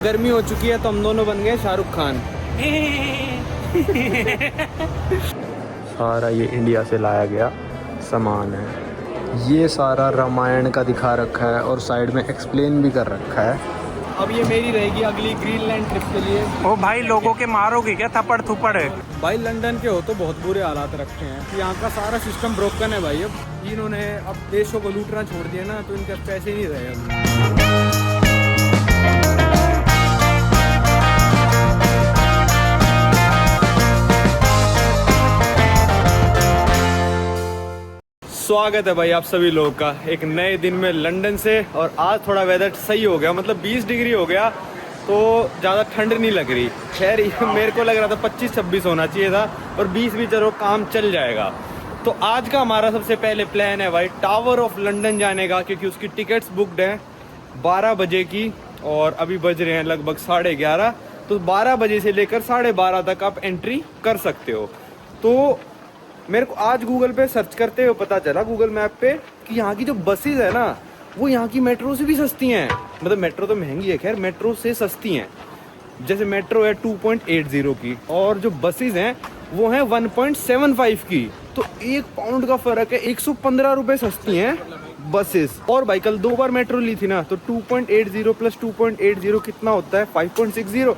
गर्मी हो चुकी है तो हम दोनों बन गए शाहरुख खान। सारा ये इंडिया से लाया गया सामान है। ये सारा रामायण का दिखा रखा है और साइड में एक्सप्लेन भी कर रखा है। अब ये मेरी रहेगी अगली ग्रीनलैंड ट्रिप के लिए। ओ भाई, लोगों के मारोगे क्या थप्पड़ थुप्पड़? भाई लंदन के हो तो बहुत बुरे हालात रखे हैं। यहाँ का सारा सिस्टम ब्रोकन है भाई। अब इन्होंने अब देशों को लूटना छोड़ दिया ना, तो इनके पैसे नहीं रहे अब। स्वागत है भाई आप सभी लोगों का एक नए दिन में लंदन से। और आज थोड़ा वेदर सही हो गया, मतलब 20 डिग्री हो गया तो ज़्यादा ठंड नहीं लग रही। खैर मेरे को लग रहा था 25-26 होना चाहिए था, और 20 भी चलो काम चल जाएगा। तो आज का हमारा सबसे पहले प्लान है भाई टावर ऑफ लंदन जाने का, क्योंकि उसकी टिकट्स बुकड हैं 12 बजे की और अभी बज रहे हैं लगभग 11:30। तो 12 बजे से लेकर 12:30 तक आप एंट्री कर सकते हो। तो मेरे को आज गूगल पे सर्च करते हुए पता चला, गूगल मैप पे, कि यहाँ की जो बसेस है ना वो यहाँ की मेट्रो से भी सस्ती हैं। मतलब मेट्रो तो महंगी है, खैर मेट्रो से सस्ती हैं। जैसे मेट्रो है 2.80 की और जो बसेस हैं वो हैं 1.75 की। तो 1 पाउंड का फ़र्क है, 115 रुपये सस्ती हैं बसेस। और भाई कल 2 बार मेट्रो ली थी ना, तो 2.80 प्लस 2.80 कितना होता है 5.60।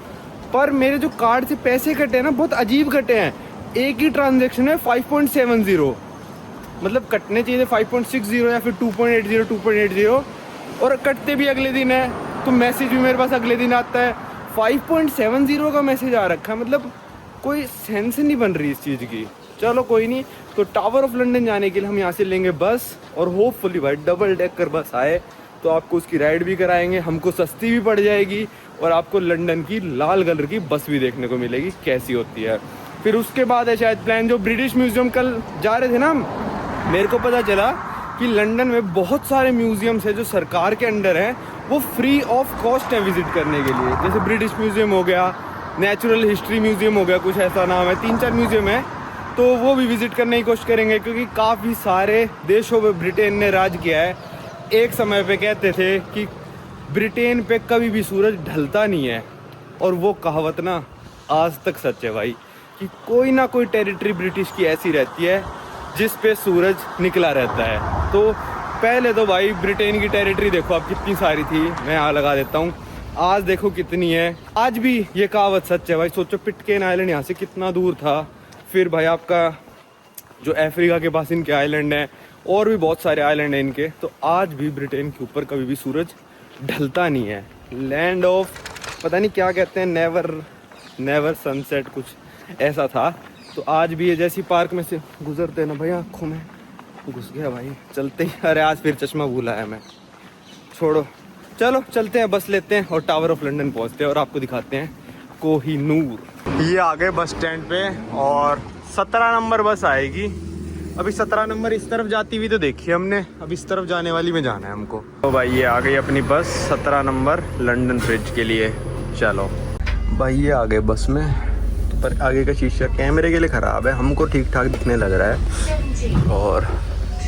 पर मेरे जो कार्ड से पैसे कटे हैं ना बहुत अजीब कटे हैं। एक ही ट्रांजैक्शन है 5.70, मतलब कटने चाहिए 5.60 या फिर 2.80 और कटते भी अगले दिन है। तो मैसेज भी मेरे पास अगले दिन आता है 5.70 का मैसेज आ रखा है। मतलब कोई सेंस नहीं बन रही इस चीज़ की। चलो कोई नहीं। तो टावर ऑफ लंदन जाने के लिए हम यहाँ से लेंगे बस, और होपफुली भाई डबल डेकर बस आए तो आपको उसकी राइड भी कराएंगे, हमको सस्ती भी पड़ जाएगी और आपको लंदन की लाल कलर की बस भी देखने को मिलेगी कैसी होती है। फिर उसके बाद है शायद प्लान जो ब्रिटिश म्यूजियम। कल जा रहे थे ना हम, मेरे को पता चला कि लंदन में बहुत सारे म्यूजियम्स हैं जो सरकार के अंडर हैं, वो फ्री ऑफ कॉस्ट है विजिट करने के लिए। जैसे ब्रिटिश म्यूजियम हो गया, नेचुरल हिस्ट्री म्यूजियम हो गया, कुछ ऐसा नाम है, 3-4 म्यूजियम है। तो वो भी विजिट करने की कोशिश करेंगे, क्योंकि काफ़ी सारे देशों में ब्रिटेन ने राज किया है। एक समय पे कहते थे कि ब्रिटेन पे कभी भी सूरज ढलता नहीं है, और वो कहावत ना आज तक सच है भाई, कि कोई ना कोई टेरिटरी ब्रिटिश की ऐसी रहती है जिस पे सूरज निकला रहता है। तो पहले तो भाई ब्रिटेन की टेरिटरी देखो आप कितनी सारी थी, मैं यहाँ लगा देता हूँ। आज देखो कितनी है। आज भी ये कहावत सच है भाई। सोचो पिटकेन आइलैंड यहाँ से कितना दूर था। फिर भाई आपका जो अफ्रीका के पास इनके आइलैंड हैं, और भी बहुत सारे आइलैंड हैं इनके। तो आज भी ब्रिटेन के ऊपर कभी भी सूरज ढलता नहीं है। लैंड ऑफ पता नहीं क्या कहते हैं, नेवर सनसेट, कुछ ऐसा था। तो आज भी ये जैसी पार्क में से गुजरते ना भाई, आँखों में घुस गया भाई चलते ही। अरे आज फिर चश्मा भूला है मैं, छोड़ो। चलो चलते हैं, बस लेते हैं और टावर ऑफ लंदन पहुंचते हैं और आपको दिखाते हैं कोहिनूर। ये आ गए बस स्टैंड पे और 17 नंबर बस आएगी। अभी 17 नंबर इस तरफ जाती हुई तो देखी हमने, अब इस तरफ जाने वाली में जाना है हमको। तो भाई ये आ गई अपनी बस 17 नंबर लंदन ब्रिज के लिए। चलो भाई ये आ गए बस में, पर आगे का शीशा कैमरे के लिए ख़राब है, हमको ठीक ठाक दिखने लग रहा है। और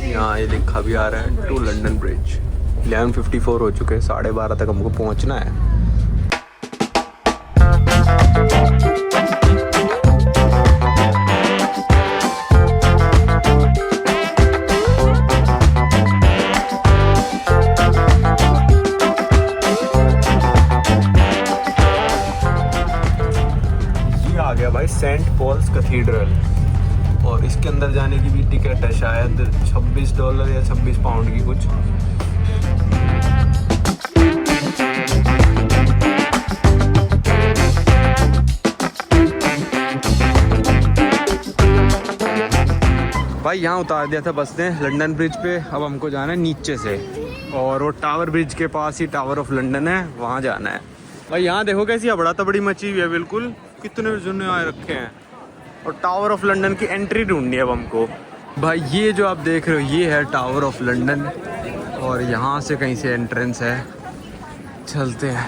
यहाँ ये लिखा भी आ रहा है टू लंदन ब्रिज। 11:54 हो चुके हैं, 12:30 तक हमको पहुँचना है। भाई सेंट पॉल्स कैथीड्रल, और इसके अंदर जाने की भी टिकट है शायद $26 या 26 पाउंड की कुछ। भाई यहाँ उतार दिया था बस ने लंदन ब्रिज पे। अब हमको जाना है नीचे से, और वो टावर ब्रिज के पास ही टावर ऑफ लंदन है, वहाँ जाना है। भाई यहाँ देखो कैसी अबड़ा तबड़ी मची हुई है बिल्कुल, कितने जुन्ने आए रखे हैं। और टावर ऑफ लंदन की एंट्री ढूंढनी है अब हमको। भाई ये जो आप देख रहे हो ये है टावर ऑफ लंदन, और यहाँ से कहीं से एंट्रेंस है। चलते हैं।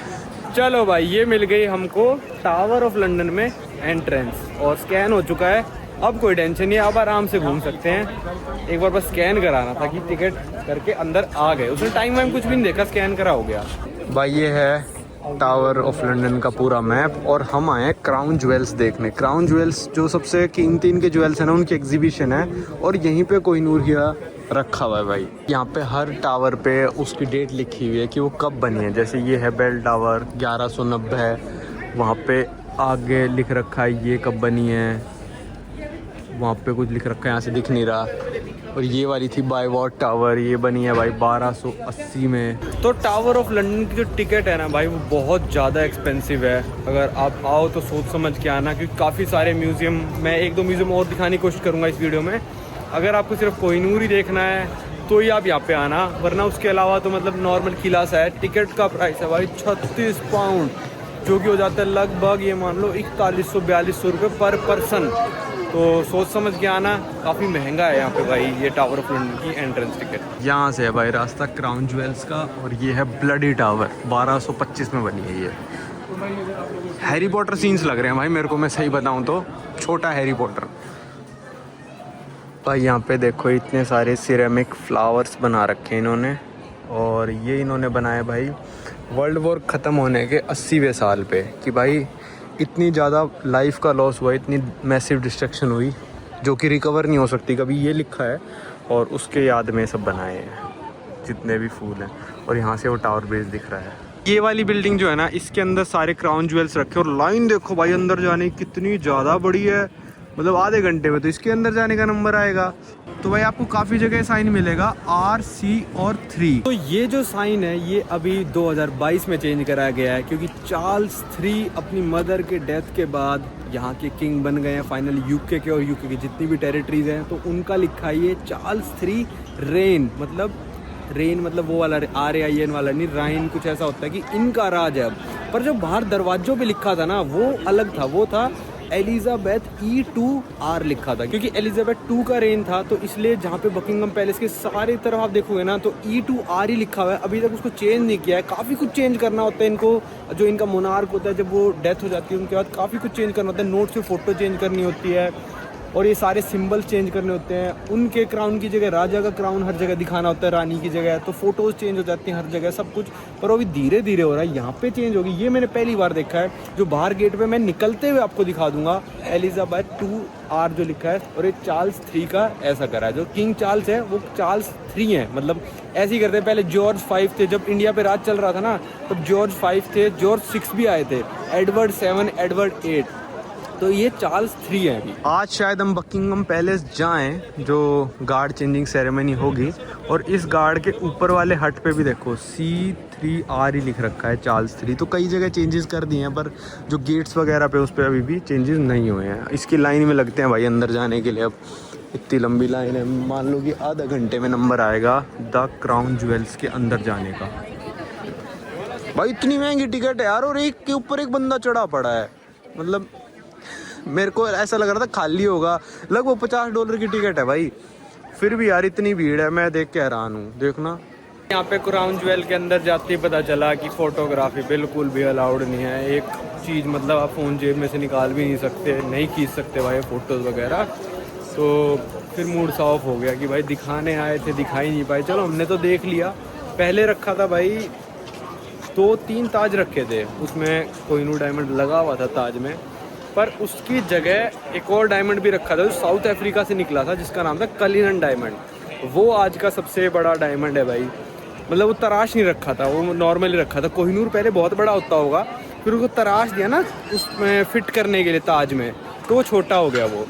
चलो भाई ये मिल गई हमको टावर ऑफ लंदन में एंट्रेंस, और स्कैन हो चुका है। अब कोई टेंशन नहीं, अब आराम से घूम सकते हैं। एक बार बस स्कैन कराना था कि टिकट करके अंदर आ गए। उसने टाइम वाइम कुछ भी नहीं देखा, स्कैन करा हो गया। भाई ये है टावर ऑफ लंदन का पूरा मैप और हम आए हैं क्राउन ज्वेल्स देखने। क्राउन ज्वेल्स जो सबसे कीमती इनके ज्वेल्स हैं ना, उनकी एग्जीबिशन है और यहीं पे कोहिनूर हीरा रखा हुआ है भाई। यहाँ पे हर टावर पे उसकी डेट लिखी हुई है कि वो कब बनी है। जैसे ये है बेल टावर 1190 है, वहाँ पे आगे लिख रखा है ये कब बनी है, वहाँ पे कुछ लिख रखा है, यहाँ से दिख नहीं रहा। और ये वाली थी बाय वॉट टावर, ये बनी है भाई 1280 में। तो टावर ऑफ लंदन की जो टिकट है ना भाई, वो बहुत ज़्यादा एक्सपेंसिव है। अगर आप आओ तो सोच समझ के आना, क्योंकि काफ़ी सारे म्यूज़ियम, मैं एक दो म्यूज़ियम और दिखाने की कोशिश करूँगा इस वीडियो में। अगर आपको सिर्फ कोहिनूर ही देखना है तो ही आप यहाँ पे आना, वरना उसके अलावा तो मतलब नॉर्मल किला सा है। टिकट का प्राइस है भाई 36 पाउंड, जो कि हो जाता है लगभग ये मान लो 4100-4200 रुपये पर पर्सन। तो सोच समझ के आना, काफ़ी महंगा है यहाँ पे भाई ये टावर ऑफ लंदन की एंट्रेंस टिकट। यहाँ से है भाई रास्ता क्राउन ज्वेल्स का, और ये है ब्लडी टावर 1225 में बनी है ये। हैरी पॉटर सीन्स लग रहे हैं भाई मेरे को, मैं सही बताऊँ तो छोटा हैरी पॉटर। भाई यहाँ पे देखो इतने सारे सिरेमिक फ्लावर्स बना रखे हैं इन्होंने, और ये इन्होंने बनाए भाई वर्ल्ड वॉर ख़त्म होने के 80वें साल पे, कि भाई इतनी ज़्यादा लाइफ का लॉस हुआ, इतनी मैसिव डिस्ट्रक्शन हुई जो कि रिकवर नहीं हो सकती कभी, ये लिखा है। और उसके याद में सब बनाए हैं जितने भी फूल हैं। और यहाँ से वो टावर बेस दिख रहा है। ये वाली बिल्डिंग जो है ना, इसके अंदर सारे क्राउन ज्वेल्स रखे, और लाइन देखो भाई अंदर जाने की कितनी ज़्यादा बड़ी है। मतलब आधे घंटे में तो इसके अंदर जाने का नंबर आएगा। तो भाई आपको काफ़ी जगह साइन मिलेगा R, C और 3। तो ये जो साइन है ये अभी 2022 में चेंज कराया गया है, क्योंकि चार्ल्स 3 अपनी मदर के डेथ के बाद यहाँ के किंग बन गए हैं फाइनली यूके के, और यूके की जितनी भी टेरिटरीज हैं तो उनका लिखा है ये चार्ल्स 3 रेन। मतलब रेन मतलब वो वाला RAIN वाला नहीं, राइन कुछ ऐसा होता है कि इनका राज है अब। पर जो बाहर दरवाजों पे लिखा था ना वो अलग था, वो था एलिजाबेथ E2R लिखा था, क्योंकि एलिजाबेथ 2 का रेन था। तो इसलिए जहाँ पे बकिंगम पैलेस के सारे तरफ आप देखोगे ना तो E2R ही लिखा हुआ है। अभी तक उसको चेंज नहीं किया है। काफ़ी कुछ चेंज करना होता है इनको, जो इनका मोनार्क होता है जब वो डेथ हो जाती है उनके बाद काफ़ी कुछ चेंज करना होता है। नोट से फ़ोटो चेंज करनी होती है, और ये सारे सिंबल चेंज करने होते हैं। उनके क्राउन की जगह राजा का क्राउन हर जगह दिखाना होता है, रानी की जगह, तो फोटोज चेंज हो जाती हैं हर जगह सब कुछ। पर वो भी धीरे धीरे हो रहा है, यहाँ पे चेंज होगी। ये मैंने पहली बार देखा है। जो बाहर गेट पे मैं निकलते हुए आपको दिखा दूंगा, एलिजाबेथ 2R जो लिखा है, और ये चार्ल्स 3 का ऐसा करा है। जो किंग चार्ल्स है वो चार्ल्स 3 है, मतलब ऐसे ही करते हैं। पहले जॉर्ज 5 थे, जब इंडिया पे राज चल रहा था ना तब जॉर्ज 5 थे, जॉर्ज 6 भी आए थे, एडवर्ड 7, एडवर्ड 8, तो ये चार्ल्स 3 है अभी। आज शायद हम बकिंगम पैलेस जाएं, जो गार्ड चेंजिंग सेरेमनी होगी। और इस गार्ड के ऊपर वाले हट पे भी देखो C3R ही लिख रखा है, चार्ल्स 3। तो कई जगह चेंजेस कर दिए हैं, पर जो गेट्स वगैरह पे उस पर अभी भी चेंजेस नहीं हुए हैं। इसकी लाइन में लगते हैं भाई अंदर जाने के लिए। अब इतनी लंबी लाइन है, मान लो कि आधा घंटे में नंबर आएगा द क्राउन ज्वेल्स के अंदर जाने का। भाई इतनी महंगी टिकट है यार, और एक के ऊपर एक बंदा चढ़ा पड़ा है। मतलब मेरे को ऐसा लग रहा था खाली होगा, लगभग $50 की टिकट है भाई। फिर भी यार इतनी भीड़ है, मैं देख के हैरान हूँ। देखना यहाँ पे क्राउन ज्वेल के अंदर जाते ही पता चला कि फोटोग्राफी बिल्कुल भी अलाउड नहीं है। एक चीज़ मतलब आप फ़ोन जेब में से निकाल भी नहीं सकते, नहीं खींच सकते भाई फ़ोटोज़ वगैरह। तो फिर मूड सा ऑफ हो गया कि भाई दिखाने आए थे, दिखा ही नहीं पाए। चलो हमने तो देख लिया। पहले रखा था भाई 2-3 ताज रखे थे, उसमें कोहिनूर डायमंड लगा हुआ था ताज में, पर उसकी जगह एक और डायमंड भी रखा था जो साउथ अफ्रीका से निकला था, जिसका नाम था कलिनन डायमंड। वो आज का सबसे बड़ा डायमंड है भाई। मतलब वो तराश नहीं रखा था, वो नॉर्मली रखा था। कोहिनूर पहले बहुत बड़ा होता होगा, फिर उसको तराश दिया ना उसमें फिट करने के लिए ताज में, तो वो छोटा हो गया वो।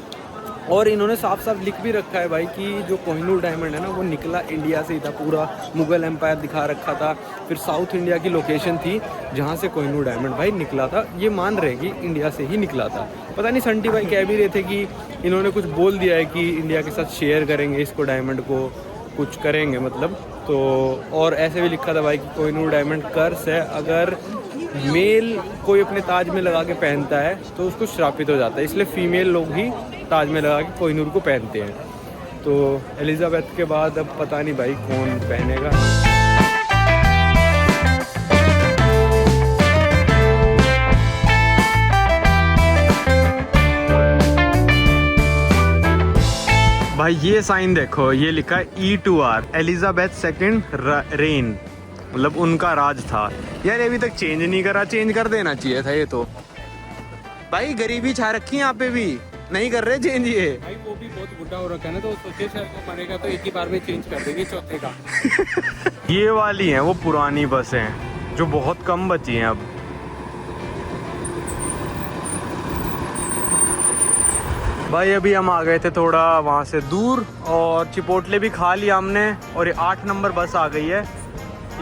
और इन्होंने साफ साफ लिख भी रखा है भाई कि जो कोहिनूर डायमंड है ना वो निकला इंडिया से ही था। पूरा मुगल एम्पायर दिखा रखा था, फिर साउथ इंडिया की लोकेशन थी जहाँ से कोहिनूर डायमंड भाई निकला था। ये मान रहे कि इंडिया से ही निकला था। पता नहीं संटी भाई कह भी रहे थे कि इन्होंने कुछ बोल दिया है कि इंडिया के साथ शेयर करेंगे इसको, डायमंड को कुछ करेंगे मतलब। तो और ऐसे भी लिखा था भाई कि कोहिनूर डायमंड कर्स है, अगर मेल कोई अपने ताज में लगा के पहनता है तो उसको श्रापित हो जाता है, इसलिए फीमेल लोग ही ताज में लगा के कोहिनूर को पहनते हैं। तो एलिजाबेथ के बाद अब पता नहीं भाई कौन पहनेगा। भाई ये साइन देखो, ये लिखा है E2R, एलिजाबेथ 2 रेन। मतलब उनका राज था यार। अभी तक चेंज नहीं करा, चेंज कर देना चाहिए था ये तो। भाई गरीबी छा रखी है यहाँ पे भी, नहीं कर रहे चेंज ये। भाई वो भी बहुत बुढ़ा हो रखा है ना, तो सोचे शायद वो मरेगा तो एक ही बार में चेंज कर देंगे चौथे का। ये वाली हैं वो पुरानी बसें जो बहुत कम बची हैं अब। भाई अभी हम आ गए थे थोड़ा वहाँ से दूर और चिपोटले भी खा लिया हमने, और ये 8 नंबर बस आ गई है।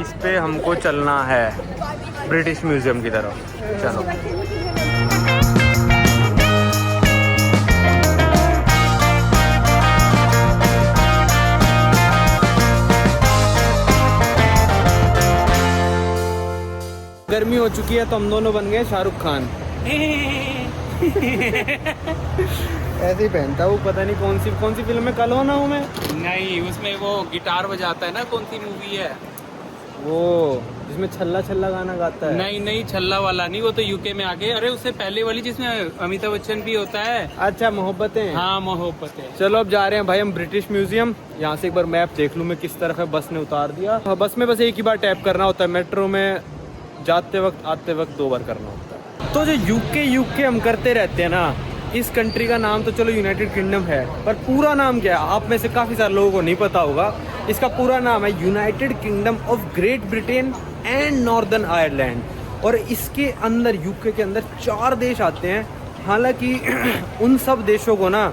इस पे हमको चलना है ब्रिटिश म्यूजियम की तरफ। चलो गर्मी हो चुकी है तो हम दोनों बन गए शाहरुख खान। ऐसे ही पहनता है वो, पता नहीं कौन सी फिल्म में कल होना हूँ मैं। नहीं, उसमें वो गिटार बजाता है ना, कौन सी मूवी है वो जिसमें छल्ला छल्ला गाना गाता है? नहीं छल्ला वाला नहीं, वो तो यूके में आके। अरे उससे पहले वाली जिसमें अमिताभ बच्चन भी होता है। अच्छा, मोहब्बतें। हाँ मोहब्बतें। चलो अब जा रहे हैं भाई हम ब्रिटिश म्यूजियम। यहाँ से एक बार मैप देख लूँ मैं किस तरफ है। बस ने उतार दिया। बस में बस एक ही बार टैप करना होता है, मेट्रो में जाते वक्त आते वक्त 2 बार करना होता है। तो जो यूके हम करते रहते हैं ना, इस कंट्री का नाम तो चलो यूनाइटेड किंगडम है, पर पूरा नाम क्या है आप में से काफ़ी सारे लोगों को नहीं पता होगा। इसका पूरा नाम है United kingdom of great Britain and northern Ireland. और इसके अंदर यूके के अंदर 4 देश आते हैं। हालांकि उन सब देशों को ना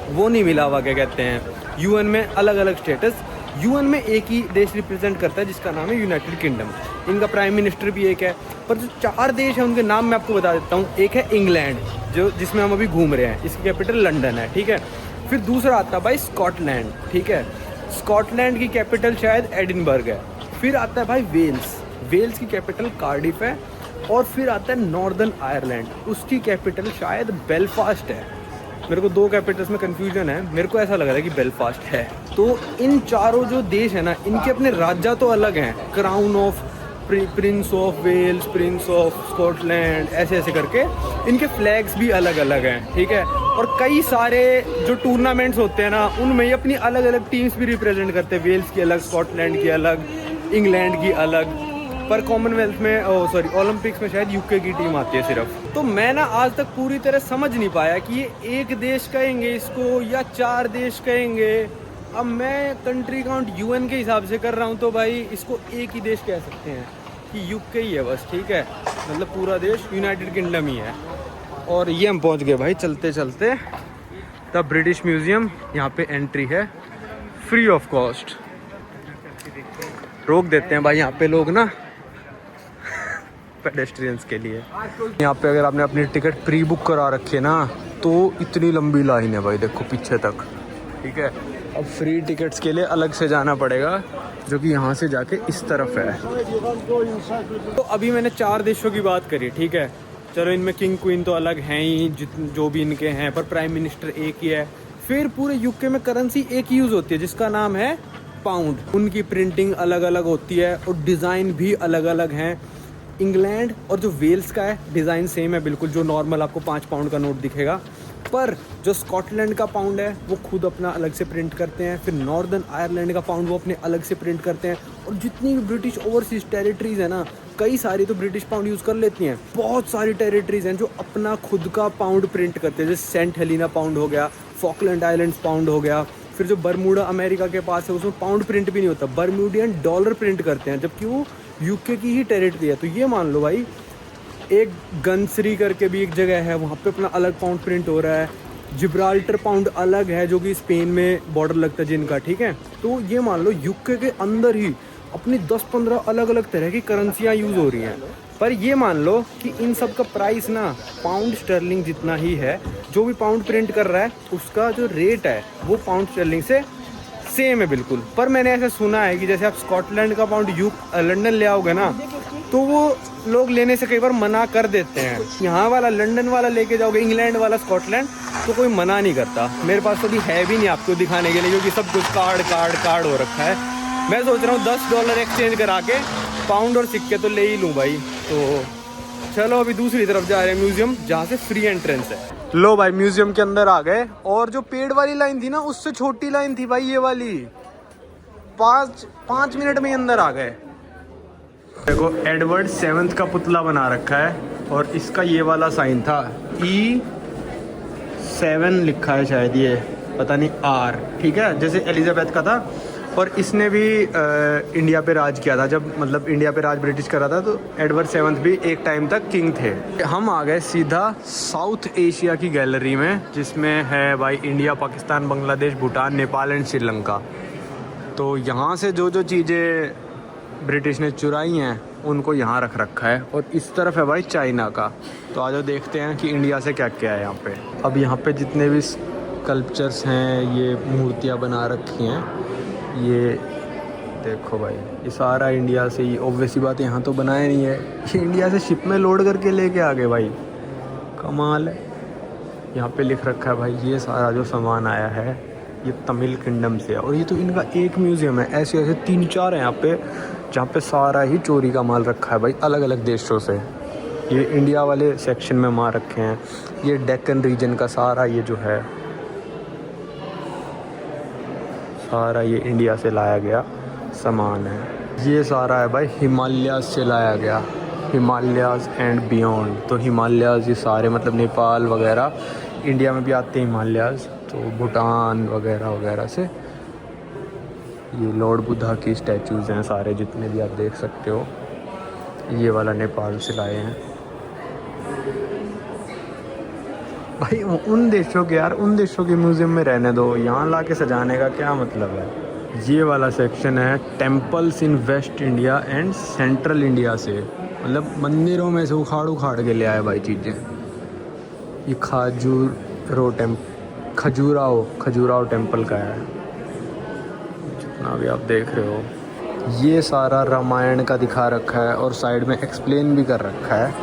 वो नहीं मिला हुआ, क्या कहते हैं, यूएन में अलग अलग स्टेटस। यूएन में एक ही देश रिप्रेजेंट करता है जिसका नाम है यूनाइटेड किंगडम। इनका प्राइम मिनिस्टर भी एक है। पर जो 4 देश हैं उनके नाम मैं आपको बता देता हूँ। एक है इंग्लैंड, जो जिसमें हम अभी घूम रहे हैं, इसकी कैपिटल लंदन है, ठीक है। फिर दूसरा आता है भाई स्कॉटलैंड, ठीक है। स्कॉटलैंड की कैपिटल शायद एडिनबर्ग है। फिर आता है भाई वेल्स की कैपिटल कार्डिफ है। और फिर आता है नॉर्दर्न आयरलैंड, उसकी कैपिटल शायद बेलफास्ट है। मेरे को 2 कैपिटल्स में कंफ्यूजन है, मेरे को ऐसा लग रहा है कि बेलफास्ट है। तो इन चारों जो देश है ना, इनके अपने राज्य तो अलग हैं। Crown of prince of Wales, prince of Scotland, ऐसे ऐसे करके इनके फ्लैग्स भी अलग अलग हैं, ठीक है। और कई सारे जो टूर्नामेंट्स होते हैं ना, उनमें ये अपनी अलग अलग टीम्स भी रिप्रेजेंट करते हैं। वेल्स की अलग, स्कॉटलैंड की अलग, इंग्लैंड की अलग। पर कॉमनवेल्थ में ओलंपिक्स में शायद यूके की टीम आती है सिर्फ। तो मैं ना आज तक पूरी तरह समझ नहीं पाया कि ये एक देश कहेंगे इसको या 4 देश कहेंगे। अब मैं कंट्री काउंट यूएन के हिसाब से कर रहा हूँ, तो भाई इसको एक ही देश कह सकते हैं कि यूके ही है बस, ठीक है। मतलब पूरा देश यूनाइटेड किंगडम ही है। और ये हम पहुँच गए भाई चलते चलते द ब्रिटिश म्यूजियम। यहाँ पे एंट्री है फ्री ऑफ कॉस्ट। रोक देते हैं भाई यहाँ पे लोग ना पेडेस्ट्रियंस के लिए। यहाँ पे अगर आपने अपनी टिकट प्री बुक करा रखी है ना, तो इतनी लंबी लाइन है भाई, देखो पीछे तक, ठीक है। अब फ्री टिकट्स के लिए अलग से जाना पड़ेगा, जो कि यहाँ से जाके इस तरफ है। तो अभी मैंने 4 देशों की बात करी, ठीक है। चलो इनमें किंग क्वीन तो अलग हैं ही, जो भी इनके हैं, पर प्राइम मिनिस्टर एक ही है। फिर पूरे यूके में करेंसी एक यूज़ होती है जिसका नाम है पाउंड। उनकी प्रिंटिंग अलग अलग होती है और डिज़ाइन भी अलग अलग हैं। इंग्लैंड और जो वेल्स का है डिज़ाइन सेम है बिल्कुल, जो नॉर्मल आपको 5 पाउंड का नोट दिखेगा। पर जो स्कॉटलैंड का पाउंड है वो खुद अपना अलग से प्रिंट करते हैं। फिर नॉर्दर्न आयरलैंड का पाउंड वो अपने अलग से प्रिंट करते हैं। और जितनी भी ब्रिटिश ओवरसीज टेरिटरीज है ना, कई सारी तो ब्रिटिश पाउंड यूज़ कर लेती हैं। बहुत सारी टेरिटरीज हैं जो अपना खुद का पाउंड प्रिंट करते हैं, जैसे सेंट हेलिना पाउंड हो गया, फॉकलैंड आइलैंड्स पाउंड हो गया। फिर जो बरमूडा अमेरिका के पास है उसमें पाउंड प्रिंट भी नहीं होता, बरमूडियन डॉलर प्रिंट करते हैं, जबकि वो यूके की ही टेरिटरी है। तो ये मान लो भाई, एक गनसरी करके भी एक जगह है, वहाँ पे अपना अलग पाउंड प्रिंट हो रहा है। जिब्राल्टर पाउंड अलग है, जो कि स्पेन में बॉर्डर लगता है जिनका, ठीक है। तो ये मान लो यूके के अंदर ही अपनी 10-15 अलग अलग तरह की करेंसियाँ यूज़ हो रही हैं। पर ये मान लो कि इन सब का प्राइस ना पाउंड स्टर्लिंग जितना ही है। जो भी पाउंड प्रिंट कर रहा है उसका जो रेट है वो पाउंड स्टर्लिंग से सेम है बिल्कुल। पर मैंने ऐसा सुना है कि जैसे आप स्कॉटलैंड का पाउंड लंदन ले आओगे ना, तो वो लोग लेने से कई बार मना कर देते हैं। यहाँ वाला लंदन वाला लेके जाओगे, इंग्लैंड वाला स्कॉटलैंड, तो कोई मना नहीं करता। मेरे पास तो अभी है भी नहीं आपको दिखाने के लिए, क्योंकि सब कुछ कार्ड हो रखा है। मैं सोच रहा हूँ $10 एक्सचेंज करा के पाउंड और सिक्के तो ले ही लूँ भाई। तो चलो अभी दूसरी तरफ जा रहे हैं म्यूजियम, जहाँ से फ्री एंट्रेंस है। लो भाई म्यूजियम के अंदर आ गए। और जो पेड़ वाली लाइन थी ना, उससे छोटी लाइन थी भाई ये वाली। 5 मिनट में ही अंदर आ गए। देखो एडवर्ड 7th का पुतला बना रखा है और इसका ये वाला साइन था E7 लिखा है शायद, ये पता नहीं R, ठीक है, जैसे एलिजाबेथ का था। और इसने भी इंडिया पे राज किया था, जब मतलब इंडिया पे राज ब्रिटिश करा था, तो एडवर्ड 7th भी एक टाइम तक किंग थे। हम आ गए सीधा साउथ एशिया की गैलरी में, जिसमें है भाई इंडिया, पाकिस्तान, बांग्लादेश, भूटान, नेपाल एंड श्रीलंका। तो यहाँ से जो जो चीज़ें ब्रिटिश ने चुराई हैं उनको यहाँ रख रखा है। और इस तरफ है भाई चाइना का। तो आज देखते हैं कि इंडिया से क्या क्या है यहाँ पे। अब यहाँ पे जितने भी स्कल्पचर्स हैं, ये मूर्तियाँ बना रखी हैं, ये देखो भाई, ये सारा इंडिया से ही। ऑब्वियसली बात यहाँ तो बनाया नहीं है, ये इंडिया से शिप में लोड करके लेके आ गए भाई, कमाल है। यहाँ पे लिख रखा है भाई ये सारा जो सामान आया है ये तमिल किंगडम से है। और ये तो इनका एक म्यूज़ियम है, ऐसे ऐसे 3-4 हैं यहाँ पे, जहाँ पे सारा ही चोरी का माल रखा है भाई, अलग अलग देशों से। ये इंडिया वाले सेक्शन में मार रखे हैं। ये डेक्कन रीजन का सारा ये जो है, सारा ये इंडिया से लाया गया सामान है। ये सारा है भाई हिमालयाज़ से लाया गया, हिमालयाज़ एंड बियॉन्ड। तो हिमालयाज़ ये सारे मतलब नेपाल वगैरह, इंडिया में भी आते हैं हिमालयाज़, तो भूटान वगैरह वगैरह से। ये लॉर्ड बुद्धा की स्टैचूज़ हैं सारे जितने भी आप देख सकते हो, ये वाला नेपाल से लाए हैं भाई। उन देशों के यार, उन देशों के म्यूज़ियम में रहने दो, यहाँ ला के सजाने का क्या मतलब है। ये वाला सेक्शन है temples in waste India and central India से, मतलब मंदिरों में से उखाड़ उखाड़ के ले आए भाई चीज़ें। ये खजुराहो टेम्पल का है, जितना भी आप देख रहे हो। ये सारा रामायण का दिखा रखा है और साइड में एक्सप्लेन भी कर रखा है।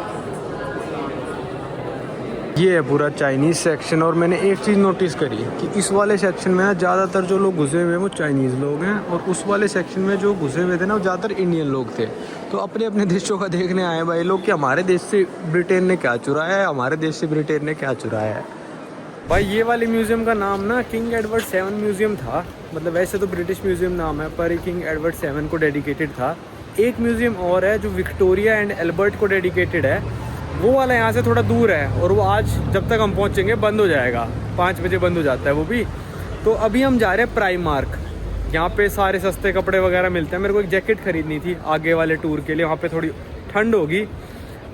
ये है पूरा चाइनीज़ सेक्शन। और मैंने एक चीज़ नोटिस करी कि इस वाले सेक्शन में ना ज़्यादातर जो लोग घुसे हुए हैं वो चाइनीज़ लोग हैं, और उस वाले सेक्शन में जो घुसे हुए थे ना वो ज़्यादातर इंडियन लोग थे। तो अपने अपने देशों का देखने आए भाई लोग कि हमारे देश से ब्रिटेन ने क्या चुराया है, हमारे देश से ब्रिटेन ने क्या चुराया है। भाई ये वाले म्यूज़ियम का नाम ना किंग एडवर्ड 7 म्यूज़ियम था, मतलब वैसे तो ब्रिटिश म्यूज़ियम नाम है, पर किंग एडवर्ड 7 को डेडिकेटेड था। एक म्यूज़ियम और है जो विक्टोरिया एंड एल्बर्ट को डेडिकेटेड है, वो वाला यहाँ से थोड़ा दूर है, और वो आज जब तक हम पहुँचेंगे बंद हो जाएगा, 5 बजे बंद हो जाता है वो भी। तो अभी हम जा रहे हैं प्राइमार्क, यहाँ पे सारे सस्ते कपड़े वगैरह मिलते हैं। मेरे को एक जैकेट ख़रीदनी थी आगे वाले टूर के लिए, वहाँ पे थोड़ी ठंड होगी,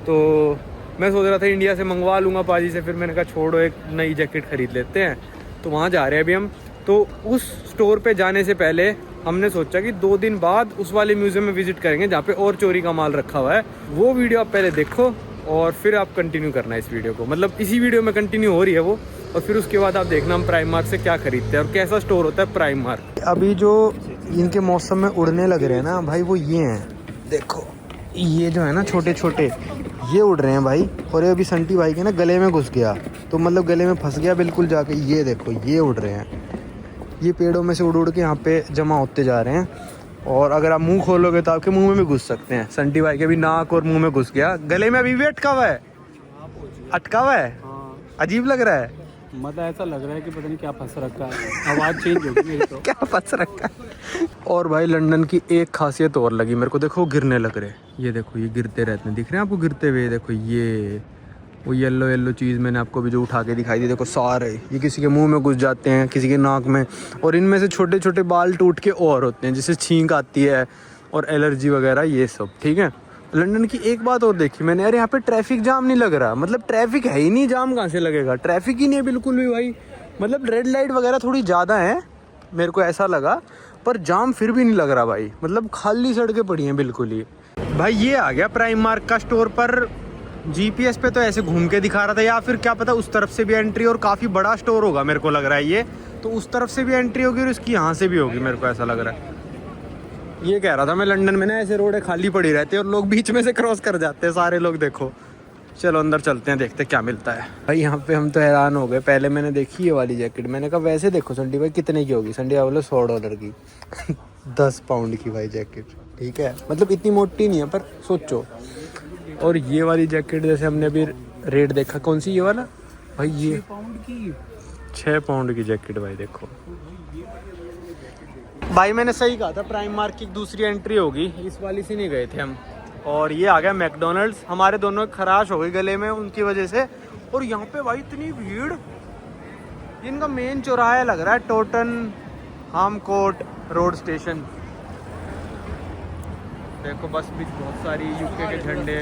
तो मैं सोच रहा था इंडिया से मंगवा लूँगा पाजी से, फिर मैंने कहा छोड़ो एक नई जैकेट ख़रीद लेते हैं। तो वहाँ जा रहे हैं अभी हम। तो उस स्टोर पे जाने से पहले हमने सोचा कि 2 दिन बाद उस वाले म्यूज़ियम में विज़िट करेंगे जहाँ पे और चोरी का माल रखा हुआ है। वो वीडियो आप पहले देखो और फिर आप कंटिन्यू करना इस वीडियो को, मतलब इसी वीडियो में कंटिन्यू हो रही है वो। और फिर उसके बाद आप देखना हम प्राइमार्क से क्या खरीदते हैं और कैसा स्टोर होता है प्राइमार्क। अभी जो इनके मौसम में उड़ने लग रहे हैं ना भाई, वो ये हैं, देखो ये जो है ना छोटे छोटे, ये उड़ रहे हैं भाई। और ये अभी संटी भाई के ना गले में घुस गया, तो मतलब गले में फंस गया बिल्कुल जाके। ये देखो ये उड़ रहे हैं, ये पेड़ों में से उड़ उड़ के यहाँ पे जमा होते जा रहे हैं। और अगर आप मुंह खोलोगे तो आपके मुंह में भी घुस सकते हैं। संटी भाई के भी नाक और मुंह में घुस गया, गले में अभी भी अटका हुआ है, अटका हुआ है। अजीब लग रहा है, मतलब ऐसा लग रहा है कि पता नहीं क्या फंस रखा है, आवाज़ चेंज होगी मेरी तो। क्या फंस रखा है। और भाई लंदन की एक खासियत और लगी मेरे को, देखो गिरने लग रहे, ये देखो ये गिरते रहते हैं, दिख रहे हैं आपको गिरते हुए। देखो ये वो येलो येलो चीज़ मैंने आपको भी जो उठा के दिखाई दी, देखो सारे ये किसी के मुंह में घुस जाते हैं, किसी के नाक में। और इनमें से छोटे छोटे बाल टूट के और होते हैं, जिससे छींक आती है और एलर्जी वगैरह ये सब, ठीक है। लंदन की एक बात और देखी मैंने, यार यहाँ पे ट्रैफिक जाम नहीं लग रहा, मतलब ट्रैफिक है ही नहीं, जाम कहाँ से लगेगा, ट्रैफिक ही नहीं है बिल्कुल भी भाई। मतलब रेड लाइट वगैरह थोड़ी ज़्यादा है मेरे को ऐसा लगा, पर जाम फिर भी नहीं लग रहा भाई, मतलब खाली सड़कें पड़ी हैं बिल्कुल ही। भाई ये आ गया प्राइमार्क का स्टोर, पर जीपीएस पे तो ऐसे घूम के दिखा रहा था, या फिर क्या पता उस तरफ से भी एंट्री, और काफ़ी बड़ा स्टोर होगा मेरे को लग रहा है ये, तो उस तरफ से भी एंट्री होगी और इसकी यहाँ से भी होगी, मेरे को ऐसा लग रहा है। ये कह रहा था मैं, लंदन में ना ऐसे रोडें खाली पड़ी रहती है और लोग बीच में से क्रॉस कर जाते हैं सारे लोग, देखो। चलो अंदर चलते हैं, देखते क्या मिलता है। भाई यहाँ पे हम तो हैरान हो गए, पहले मैंने देखी ये वाली जैकेट, मैंने कहा वैसे देखो संडी भाई कितने की होगी, संडी भाई बोले $100 की 10 पाउंड की भाई जैकेट, ठीक है, मतलब इतनी मोटी नहीं है पर सोचो। और ये वाली जैकेट जैसे हमने अभी रेट देखा, कौन सी ये वाला भाई, ये 6 पाउंड की जैकेट भाई, देखो भाई मैंने सही कहा था, प्राइमार्क की दूसरी एंट्री होगी, इस वाली से नहीं गए थे हम, और ये आ गया मैकडोनल्ड्स। हमारे दोनों की खराश हो गई गले में उनकी वजह से। और यहाँ पे भाई इतनी भीड़, इनका मेन चौराहा लग रहा है, टोटन हामकोट रोड स्टेशन। देखो बस भी बहुत सारी यूके के झंडे।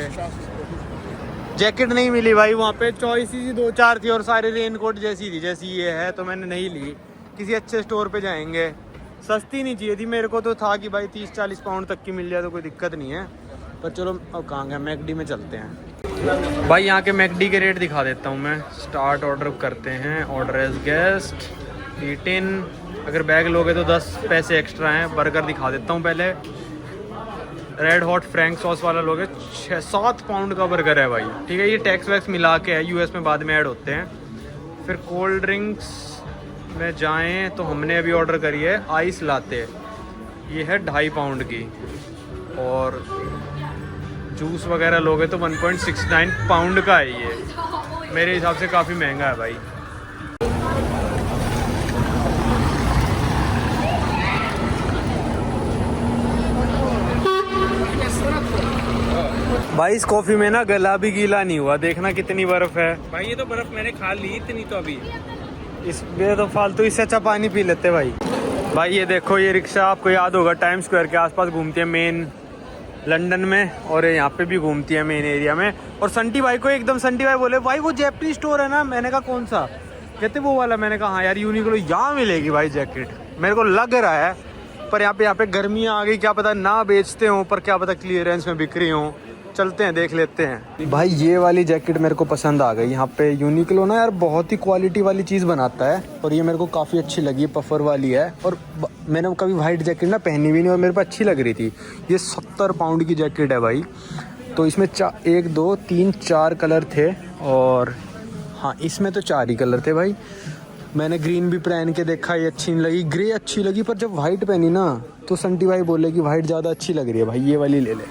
जैकेट नहीं मिली भाई वहाँ पे, चॉइस ही 2-4 थी और सारे रेनकोट जैसी थी जैसी ये है, तो मैंने नहीं ली। किसी अच्छे स्टोर पे जाएंगे। सस्ती नहीं चाहिए थी मेरे को, तो था कि भाई 30-40 पाउंड तक की मिल जाए तो कोई दिक्कत नहीं है। पर चलो अब कहाँ गए, मैकडी में चलते हैं। भाई यहाँ के मैकडी के रेट दिखा देता हूँ मैं। स्टार्ट ऑर्डर करते हैं, ऑर्डर एज गेस्ट, ईट इन। अगर बैग लोगे तो 10 पैसे एक्स्ट्रा हैं। बर्गर दिखा देता हूँ पहले। रेड हॉट फ्रैंक सॉस वाला लोगे 6-7 पाउंड का बर्गर है भाई, ठीक है। ये टैक्स वैक्स मिला के है, यूएस में बाद में ऐड होते हैं। फिर कोल्ड ड्रिंक्स में जाएं तो हमने अभी ऑर्डर करी है आइस लाते, ये है 2.5 पाउंड की। और जूस वगैरह लोगे तो 1.69 पाउंड का है ये। मेरे हिसाब से काफ़ी महंगा है भाई। भाई इस कॉफ़ी में ना गला भी गीला नहीं हुआ, देखना कितनी बर्फ़ है भाई। ये तो बर्फ मैंने खा ली इतनी तो अभी। इसमें तो फालतू, इससे अच्छा पानी पी लेते भाई। भाई ये देखो, ये रिक्शा आपको याद होगा टाइम स्क्वायर के आसपास घूमती है मेन लंदन में, और यहाँ पे भी घूमती है मेन एरिया में। और संटी भाई को एकदम, संटी भाई बोले भाई वो जैपनीज स्टोर है ना, मैंने कहा कौन सा, कहते वो वाला। मैंने कहा हाँ यार यूनिक्लो यहाँ मिलेगी भाई जैकेट, मेरे को लग रहा है। पर यहाँ पे गर्मियाँ आ गई, क्या पता ना बेचते हों, पर क्या पता क्लियरेंस में बिक्री हों। चलते हैं देख लेते हैं। भाई ये वाली जैकेट मेरे को पसंद आ गई। यहाँ पे यूनिक्लो ना यार बहुत ही क्वालिटी वाली चीज़ बनाता है, और ये मेरे को काफ़ी अच्छी लगी, पफर वाली है। और मैंने कभी वाइट जैकेट ना पहनी भी नहीं और मेरे को अच्छी लग रही थी। ये 70 पाउंड की जैकेट है भाई। तो इसमें 1 2 3 4 कलर थे, और हाँ इसमें तो 4 ही कलर थे भाई। मैंने ग्रीन भी पहन के देखा, ये अच्छी नहीं लगी, ग्रे अच्छी लगी। पर जब वाइट पहनी ना तो संटी भाई बोले कि वाइट ज़्यादा अच्छी लग रही है भाई, ये वाली ले ले।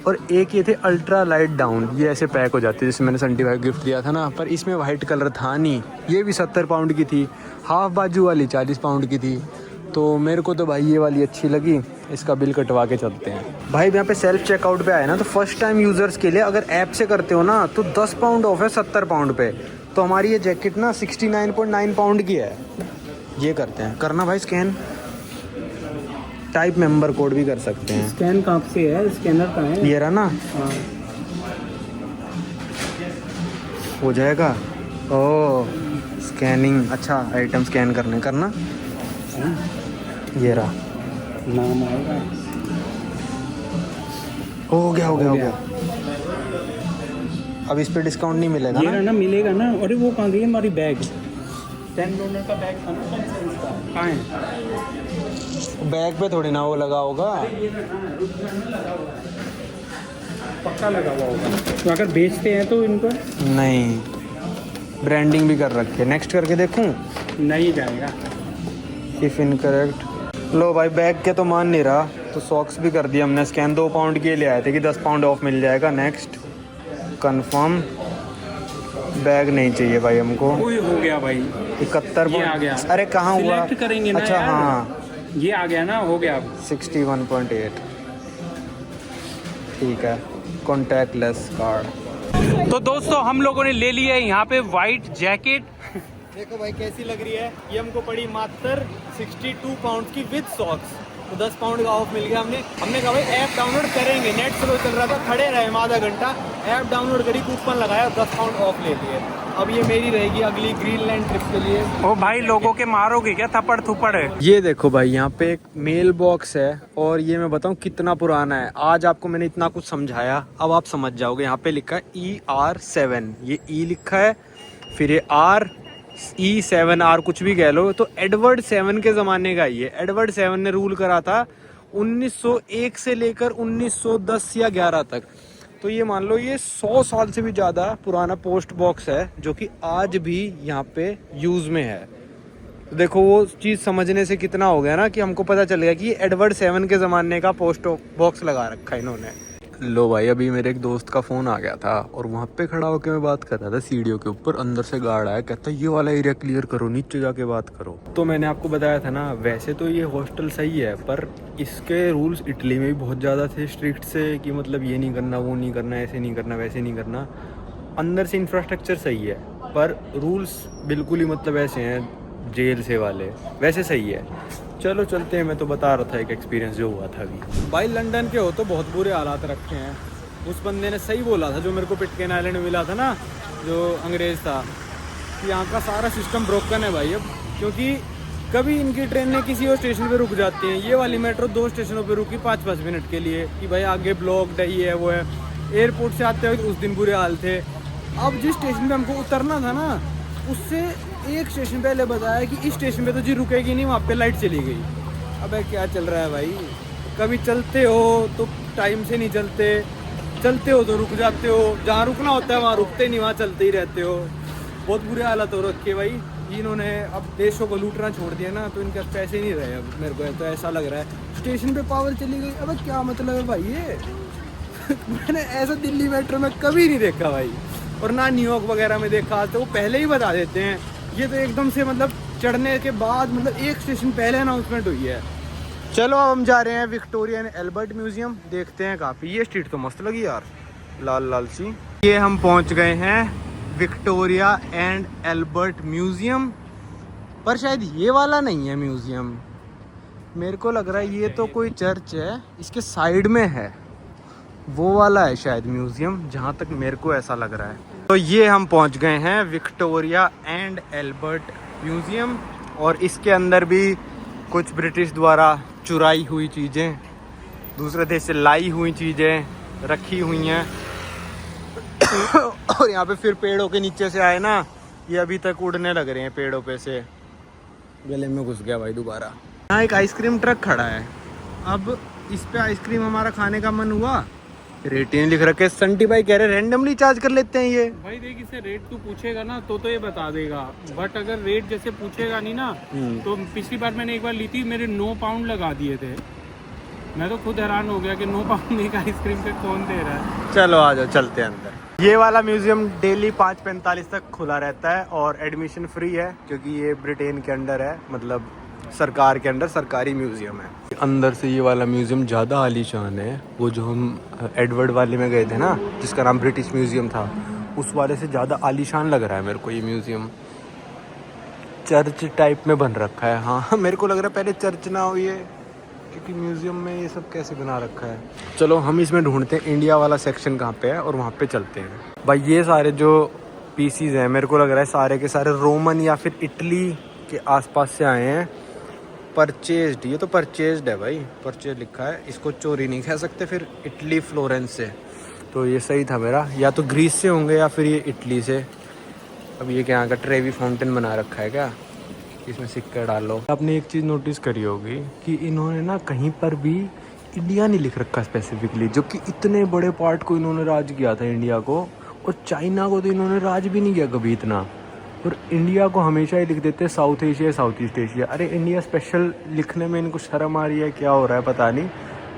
और एक ये थे अल्ट्रा लाइट डाउन, ये ऐसे पैक हो जाती है, जैसे मैंने संटी भाई को गिफ्ट दिया था ना। पर इसमें वाइट कलर था नहीं, ये भी 70 पाउंड की थी। हाफ बाजू वाली 40 पाउंड की थी। तो मेरे को तो भाई ये वाली अच्छी लगी, इसका बिल कटवा के चलते हैं। भाई यहाँ पे सेल्फ चेकआउट पे आए ना, तो फर्स्ट टाइम यूज़र्स के लिए अगर ऐप से करते हो ना तो 10 पाउंड ऑफ है 70 पाउंड पे। तो हमारी ये जैकेट ना 69.9 पाउंड की है। ये करते हैं, करना भाई स्कैन, टाइप मेंबर कोड भी कर सकते हैं। स्कैन कहाँ से है, स्कैनर कहाँ है? ये रहा ना, हो जाएगा। ओह स्कैनिंग, अच्छा आइटम स्कैन करना। ये रहा, नाम आएगा। हो गया। अब इस पे डिस्काउंट नहीं मिलेगा ये ना मिलेगा ना। अरे वो कहाँ गई हमारी बैग, $10 का बैग था ना, 10 सेंट का, कहाँ है? बैग पे थोड़ी ना वो लगा होगा, पक्का लगा हुआ होगा। तो अगर बेचते हैं तो इनको नहीं, ब्रांडिंग भी कर रखी है। नेक्स्ट करके देखूं, नहीं जाएगा। If incorrect. लो भाई बैग के तो मान नहीं रहा, तो सॉक्स भी कर दिया हमने स्कैन। 2 पाउंड के ले आए थे कि 10 पाउंड ऑफ मिल जाएगा। Next confirm. बैग नहीं चाहिए भाई हमको। ओए हो गया भाई, 71 ये आ गया। अरे कहाँ हुआ, सिलेक्ट करेंगे ना अच्छा यार। हाँ ये आ गया ना, हो गया। 61.8 ठीक है। Contactless card. तो दोस्तों हम लोगों ने ले लिया है यहाँ पे वाइट जैकेट। देखो भाई कैसी लग रही है। ये हमको पड़ी मात्र 62 पाउंड की विद सॉक्स। तो 10 पाउंड का ऑफ मिल गया। हमने कहा भाई ऐप डाउनलोड करेंगे, नेट स्लो चल रहा था, खड़े रहे आधा घंटा, ऐप डाउनलोड करी, कूपन लगाया, 10 पाउंड ऑफ ले लिए। अब ये मेरी रहेगी अगली ग्रीनलैंड ट्रिप के लिए। ओ भाई लोगों के मारोगे क्या थप्पड़ थुप्पड़ है। ये देखो भाई यहाँ पे एक मेल बॉक्स है, और ये मैं बताऊँ कितना पुराना है। आज आपको मैंने इतना कुछ समझाया, अब आप समझ जाओगे। यहाँ पे लिखा है ER7, ये E लिखा है, फिर ये R E7R कुछ भी कह लो। तो एडवर्ड 7 के ज़माने का ये, एडवर्ड 7 ने रूल करा था 1901 से लेकर 1910 या 11 तक। तो ये मान लो ये 100 साल से भी ज़्यादा पुराना पोस्ट बॉक्स है, जो कि आज भी यहाँ पे यूज़ में है। तो देखो वो चीज़ समझने से कितना हो गया ना, कि हमको पता चल गया कि एडवर्ड 7 के ज़माने का पोस्ट बॉक्स लगा रखा है इन्होंने। लो भाई, अभी मेरे एक दोस्त का फ़ोन आ गया था और वहाँ पे खड़ा होकर मैं बात कर रहा था सीढ़ियों के ऊपर। अंदर से गार्ड आया, कहता ये वाला एरिया क्लियर करो, नीचे जाके बात करो। तो मैंने आपको बताया था ना, वैसे तो ये हॉस्टल सही है, पर इसके रूल्स इटली में भी बहुत ज़्यादा थे स्ट्रिक्ट से, कि मतलब ये नहीं करना, वो नहीं करना, ऐसे नहीं करना, वैसे नहीं करना। अंदर से इंफ्रास्ट्रक्चर सही है, पर रूल्स बिल्कुल ही मतलब ऐसे हैं जेल से वाले, वैसे सही है। चलो चलते हैं, मैं तो बता रहा था एक एक्सपीरियंस जो हुआ था अभी। भाई लंदन के हो तो बहुत बुरे हालात रखे हैं। उस बंदे ने सही बोला था जो मेरे को पिटकेन आइलैंड में मिला था ना, जो अंग्रेज़ था, कि यहाँ का सारा सिस्टम ब्रोकन है भाई अब। क्योंकि कभी इनकी ट्रेनें किसी और स्टेशन पे रुक जाती हैं, ये वाली मेट्रो 2 स्टेशनों पे रुकी 5-5 मिनट के लिए, कि भाई आगे ब्लॉक ये है वो है। एयरपोर्ट से आते हुए उस दिन बुरे हाल थे। अब जिस स्टेशन पे हमको उतरना था ना, उससे एक स्टेशन पहले बताया कि इस स्टेशन पे तो जी रुकेगी नहीं, वहाँ पे लाइट चली गई। अबे क्या चल रहा है भाई? कभी चलते हो तो टाइम से नहीं चलते, चलते हो तो रुक जाते हो, जहाँ रुकना होता है वहाँ रुकते नहीं, वहाँ चलते ही रहते हो। बहुत बुरे हालत हो रखे है भाई। इन्होंने अब देशों को लूटना छोड़ दिया ना, तो इनके पास पैसे नहीं रहे अब। मेरे को तो ऐसा लग रहा है स्टेशन पे पावर चली गई। अब क्या मतलब है भाई ये? मैंने ऐसा दिल्ली मेट्रो में कभी नहीं देखा भाई, और ना न्यूयॉर्क वगैरह में देखा। तो वो पहले ही बता देते हैं, ये तो एकदम से मतलब चढ़ने के बाद मतलब एक स्टेशन पहले अनाउंसमेंट हुई है। चलो अब हम जा रहे हैं विक्टोरिया एंड एल्बर्ट म्यूजियम, देखते हैं काफ़ी। ये स्ट्रीट तो मस्त लगी यार, लाल लाल सी। ये हम पहुंच गए हैं विक्टोरिया एंड एल्बर्ट म्यूजियम, पर शायद ये वाला नहीं है म्यूजियम। मेरे को लग रहा है ये तो कोई चर्च है, इसके साइड में है, वो वाला है शायद म्यूजियम, जहाँ तक मेरे को ऐसा लग रहा है। तो ये हम पहुँच गए हैं विक्टोरिया एंड एल्बर्ट म्यूजियम, और इसके अंदर भी कुछ ब्रिटिश द्वारा चुराई हुई चीज़ें, दूसरे देश से लाई हुई चीज़ें रखी हुई हैं। और यहाँ पे फिर पेड़ों के नीचे से आए ना, ये अभी तक उड़ने लग रहे हैं पेड़ों पे से। गले में घुस गया भाई दोबारा। यहाँ एक आइसक्रीम ट्रक खड़ा है, अब इस पे आइसक्रीम हमारा खाने का मन हुआ। रेट नहीं लिख रखे, संटी भाई कह रहे रेंडमली चार्ज कर लेते हैं ये। भाई देख, इसे रेट तू पूछेगा ना तो ये बता देगा, बट अगर रेट जैसे पूछेगा नहीं ना, तो पिछली बार मैंने एक बार ली थी, मेरे 9 पाउंड लगा दिए थे। मैं तो खुद हैरान हो गया कि 9 पाउंड एक आइसक्रीम पे कौन दे रहा है। चलो आ जाओ, चलते हैं अंदर। ये वाला म्यूजियम डेली 5:45 तक खुला रहता है और एडमिशन फ्री है, क्योंकि ये ब्रिटेन के अंडर है, मतलब सरकार के अंडर सरकारी म्यूजियम है। अंदर से ये वाला म्यूजियम ज़्यादा आलीशान है। वो जो हम एडवर्ड वाले में गए थे ना, जिसका नाम ब्रिटिश म्यूजियम था, उस वाले से ज़्यादा आलीशान लग रहा है मेरे को ये म्यूजियम। चर्च टाइप में बन रखा है। हाँ मेरे को लग रहा है पहले चर्च ना हो ये, क्योंकि म्यूजियम में ये सब कैसे बना रखा है। चलो हम इसमें ढूंढते हैं इंडिया वाला सेक्शन कहाँ पे है और वहाँ पे चलते हैं। भाई ये सारे जो पीसीज हैं, मेरे को लग रहा है सारे के सारे रोमन या फिर इटली के आसपास से आए हैं। परचेज्ड, ये तो परचेज्ड है भाई, परचेज लिखा है, इसको चोरी नहीं कह सकते। फिर इटली फ्लोरेंस से, तो ये सही था मेरा, या तो ग्रीस से होंगे या फिर ये इटली से। अब ये क्या का ट्रेवी फाउंटेन बना रखा है क्या, इसमें सिक्के डालो। आपने एक चीज़ नोटिस करी होगी कि इन्होंने ना कहीं पर भी इंडिया नहीं लिख रखा स्पेसिफिकली, जो कि इतने बड़े पार्ट को इन्होंने राज किया था इंडिया को, और चाइना को तो इन्होंने राज भी नहीं किया कभी इतना। और इंडिया को हमेशा ही लिख देते हैं south Asia, south east Asia. अरे इंडिया स्पेशल लिखने में इनको शर्म आ रही है, क्या हो रहा है पता नहीं।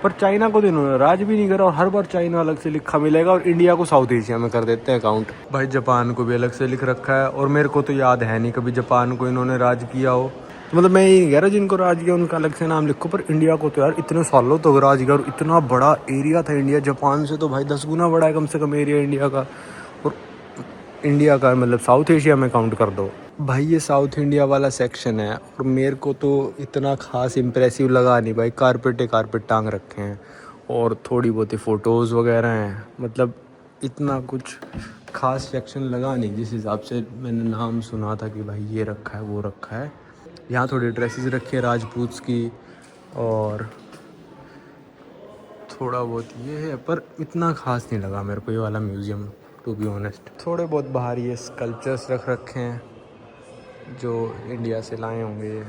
पर चाइना को तो इन्होंने राज भी नहीं करा, और हर बार चाइना अलग से लिखा मिलेगा, और इंडिया को साउथ एशिया में कर देते हैं काउंट। भाई जापान को भी अलग से लिख रखा है, और मेरे को तो याद है नहीं कभी जापान को इन्होंने राज किया हो। तो मतलब मैं ये नहीं कह रहा जिनको राज किया उनका अलग से नाम लिखो, पर इंडिया को तो यार इतने सालों तक राज किया, और इतना बड़ा एरिया था इंडिया। जापान से तो भाई 10 गुना बड़ा है कम से कम एरिया इंडिया का, और इंडिया का मतलब साउथ एशिया में काउंट कर दो। भाई ये साउथ इंडिया वाला सेक्शन है, और मेरे को तो इतना खास इम्प्रेसिव लगा नहीं भाई। कारपेट टांग रखे हैं, और थोड़ी बहुत ही फ़ोटोज़ वगैरह हैं, मतलब इतना कुछ खास सेक्शन लगा नहीं जिस हिसाब से मैंने नाम सुना था कि भाई ये रखा है वो रखा है। यहाँ थोड़ी ड्रेसेस रखी है राजपूत्स की, और थोड़ा बहुत ये है, पर इतना खास नहीं लगा मेरे को ये वाला म्यूज़ियम टू बी ऑनेस्ट। थोड़े बहुत बाहर ये स्कल्पचर्स रख रखे हैं जो इंडिया से लाए होंगे।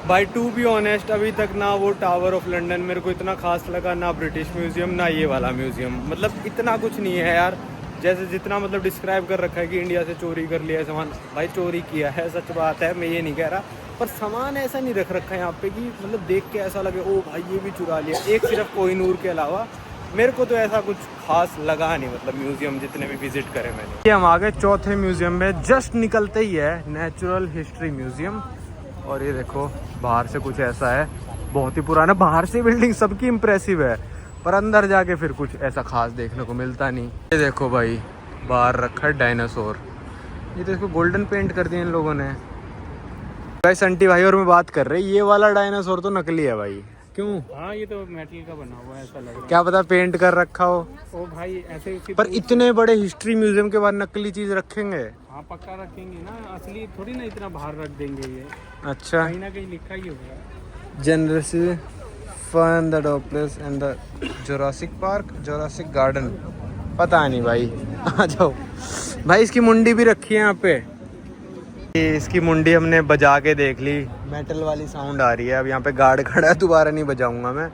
भाई टू बी ऑनेस्ट अभी तक ना वो टावर ऑफ लंदन मेरे को इतना खास लगा, ना ब्रिटिश म्यूजियम, ना ये वाला म्यूजियम। मतलब इतना कुछ नहीं है यार। जैसे जितना मतलब डिस्क्राइब कर रखा है कि इंडिया से चोरी कर लिया है सामान, भाई चोरी किया है, सच बात है, मैं ये नहीं कह रहा, पर सामान ऐसा नहीं रख रखा है यहाँ पे कि मतलब देख के ऐसा लगे ओ भाई ये भी चुरा लिया, एक सिर्फ कोहिनूर के अलावा मेरे को तो ऐसा कुछ खास लगा नहीं, मतलब म्यूजियम जितने भी विजिट करे मैंने। ये हम आ गए चौथे म्यूजियम में, जस्ट निकलते ही है नेचुरल हिस्ट्री म्यूजियम। और ये देखो बाहर से कुछ ऐसा है, बहुत ही पुराना, बाहर से बिल्डिंग सबकी इम्प्रेसिव है, पर अंदर जाके फिर कुछ ऐसा खास देखने को मिलता नहीं। ये देखो भाई बाहर रखा है डायनासोर, ये तो इसको गोल्डन पेंट कर दिया इन लोगों ने। भाई संटी भाई और मैं बात कर रहे, ये वाला डायनासोर तो नकली है भाई, क्यों? हाँ ये तो मेटल का बना हुआ है, ऐसा लग रहा है। क्या पता पेंट कर रखा हो। ओ भाई ऐसे उसी पर इतने बड़े हिस्ट्री म्यूजियम के बाद नकली चीज रखेंगे? हाँ पक्का रखेंगे ना, असली थोड़ी ना इतना बाहर रख देंगे ये, अच्छा, कहीं ना कहीं लिखा ही होगा। जनरसी फन द डॉप्लेस and the Jurassic Park, Jurassic garden, पता नहीं भाई। आ जाओ भाई, इसकी मुंडी भी रखी है यहाँ पे, इसकी मुंडी हमने बजा के देख ली, मेटल वाली साउंड आ रही है। अब यहाँ पे गार्ड खड़ा है, दोबारा नहीं बजाऊंगा मैं,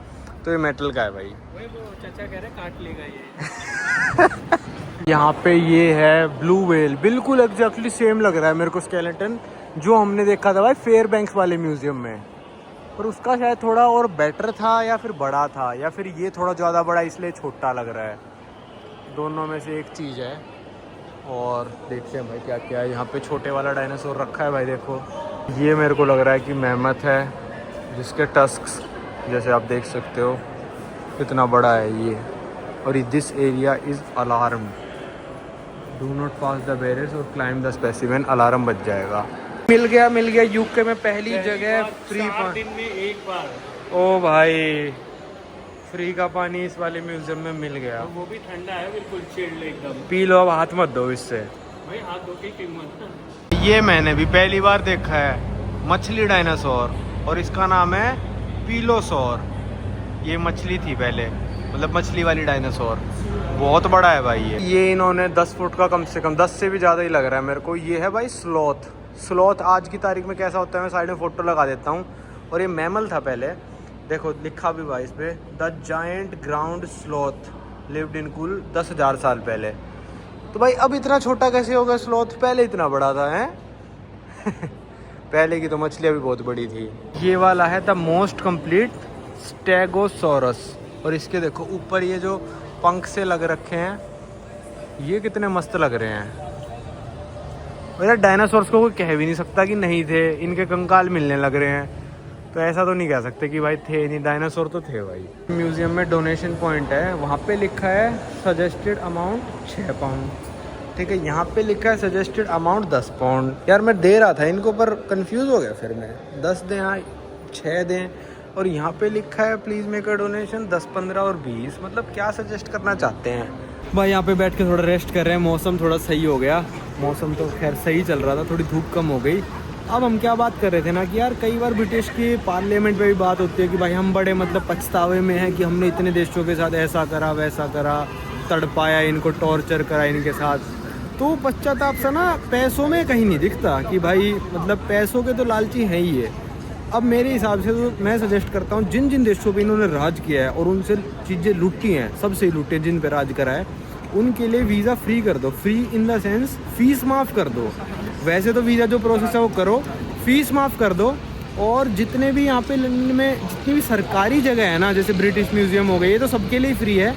तो ये मेटल का है भाई। वही वो चाचा कह रहे काट लेगा ये। यहाँ पे ये है ब्लू व्हेल, बिल्कुल एग्जैक्टली सेम लग रहा है मेरे को स्केलेटन जो हमने देखा था भाई फेयर बैंक्स वाले म्यूजियम में, पर उसका शायद थोड़ा और बेटर था या फिर बड़ा था, या फिर ये थोड़ा ज़्यादा बड़ा इसलिए छोटा लग रहा है, दोनों में से एक चीज़ है। और देखते हैं भाई क्या क्या है यहाँ पे। छोटे वाला डायनासोर रखा है भाई, देखो ये मेरे को लग रहा है कि मैमथ है, जिसके टस्क्स जैसे आप देख सकते हो कितना बड़ा है ये। और this area is alarm, do not pass the barriers और क्लाइम द स्पेसिमेन, अलार्म बज जाएगा। मिल गया यूके में पहली जगह फ्री पानी, दिन में एक बार। ओ भाई फ्री का पानी इस वाले म्यूजियम में मिल गया। और वो भी ठंडा है, बिल्कुल चिल्ड एकदम। पी लो, अब हाथ मत दो इससे भाई, हाथ धो के कीमत ना। ये मैंने भी पहली बार देखा है, मछली डायनासोर, और इसका नाम है पीलोसोर। ये मछली थी पहले, मतलब मछली वाली डायनासोर, बहुत बड़ा है भाई ये इन्होंने 10 फुट का कम से कम, 10 से भी ज़्यादा ही लग रहा है मेरे को। ये है भाई स्लॉथ। स्लॉथ आज की तारीख में कैसा होता है मैं साइड में फ़ोटो लगा देता हूँ। और ये मैमल था पहले, देखो लिखा भी भाई इस पर, the giant ground sloth lived in कुल 10,000 साल पहले। तो भाई अब इतना छोटा कैसे होगा स्लॉथ, पहले इतना बड़ा था है। पहले की तो मछलियाँ भी बहुत बड़ी थी। ये वाला है द मोस्ट कंप्लीट स्टेगोसॉरस, और इसके देखो ऊपर ये जो पंख से लग रखे हैं, ये कितने मस्त लग रहे हैं। और यार डायनासोर्स को कोई कह भी नहीं सकता कि नहीं थे, इनके कंकाल मिलने लग रहे हैं, तो ऐसा तो नहीं कह सकते कि भाई थे नहीं, डायनासोर तो थे भाई। म्यूजियम में डोनेशन पॉइंट है, वहाँ पे लिखा है सजेस्टेड अमाउंट 6 पाउंड, ठीक है। यहाँ पे लिखा है सजेस्टेड अमाउंट 10 पाउंड। यार मैं दे रहा था इनको, पर कंफ्यूज हो गया फिर मैं, 10 दें हाँ 6 दें, और यहाँ पे लिखा है प्लीज़ मेक अ डोनेशन 10, 15 और 20, मतलब क्या सजेस्ट करना चाहते हैं भाई। यहाँ पे बैठ के थोड़ा रेस्ट कर रहे हैं, मौसम थोड़ा सही हो गया, मौसम तो खैर सही चल रहा था, थोड़ी धूप कम हो गई। अब हम क्या बात कर रहे थे ना कि यार कई बार ब्रिटिश की पार्लियामेंट में भी बात होती है कि भाई हम बड़े मतलब पछतावे में हैं कि हमने इतने देशों के साथ ऐसा करा वैसा करा, तड़पाया इनको, टॉर्चर करा इनके साथ। तो पश्चाताप सा ना पैसों में कहीं नहीं दिखता कि भाई मतलब पैसों के तो लालची हैं ही है। अब मेरे हिसाब से तो मैं सजेस्ट करता हूँ जिन जिन देशों पे इन्होंने राज किया है और उनसे चीज़ें लूटी हैं, सबसे लूटे जिन पे राज करा है, उनके लिए वीज़ा फ्री कर दो। Free in the sense fees माफ़ कर दो। वैसे तो वीज़ा जो प्रोसेस है वो करो, फीस माफ़ कर दो। और जितने भी यहाँ पे लंदन में जितनी भी सरकारी जगह है ना, जैसे ब्रिटिश म्यूजियम हो गए, ये तो सबके लिए फ्री है।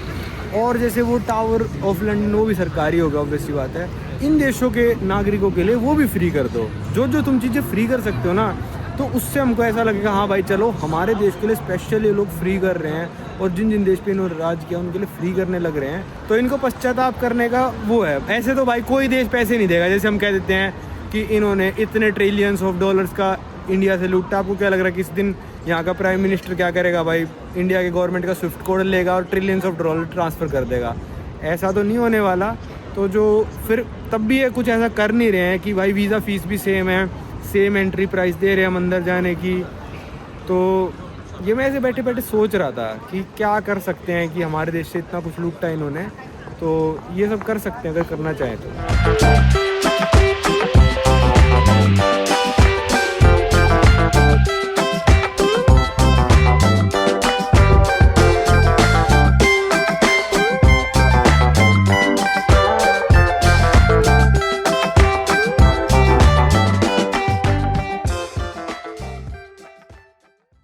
और जैसे वो टावर ऑफ लंदन, वो भी सरकारी होगा, ऑब्वियस सी बात है। इन देशों के नागरिकों के लिए वो भी फ्री कर दो। जो जो तुम चीज़ें फ्री कर सकते हो ना, तो उससे हमको ऐसा लगेगा हाँ भाई चलो हमारे देश के लिए स्पेशल ये लोग फ्री कर रहे हैं, और जिन जिन देश पे इन्होंने राज किया उनके लिए फ्री करने लग रहे हैं, तो इनको पश्चाताप करने का वो है। ऐसे तो भाई कोई देश पैसे नहीं देगा, जैसे हम कह देते हैं कि इन्होंने इतने ट्रिलियंस ऑफ डॉलर्स का इंडिया से लूटा। आपको क्या लग रहा है किस दिन यहाँ का प्राइम मिनिस्टर क्या करेगा भाई, इंडिया के गवर्नमेंट का स्विफ्ट कोड लेगा और ट्रिलियंस ऑफ डॉलर ट्रांसफ़र कर देगा? ऐसा तो नहीं होने वाला। तो जो फिर तब भी ये कुछ ऐसा कर नहीं रहे हैं कि भाई वीज़ा फ़ीस भी सेम है, सेम एंट्री प्राइस दे रहे हैं हम अंदर जाने की। तो ये मैं ऐसे बैठे बैठे सोच रहा था कि क्या कर सकते हैं कि हमारे देश से इतना कुछ लूटा इन्होंने, तो ये सब कर सकते हैं अगर करना चाहें तो।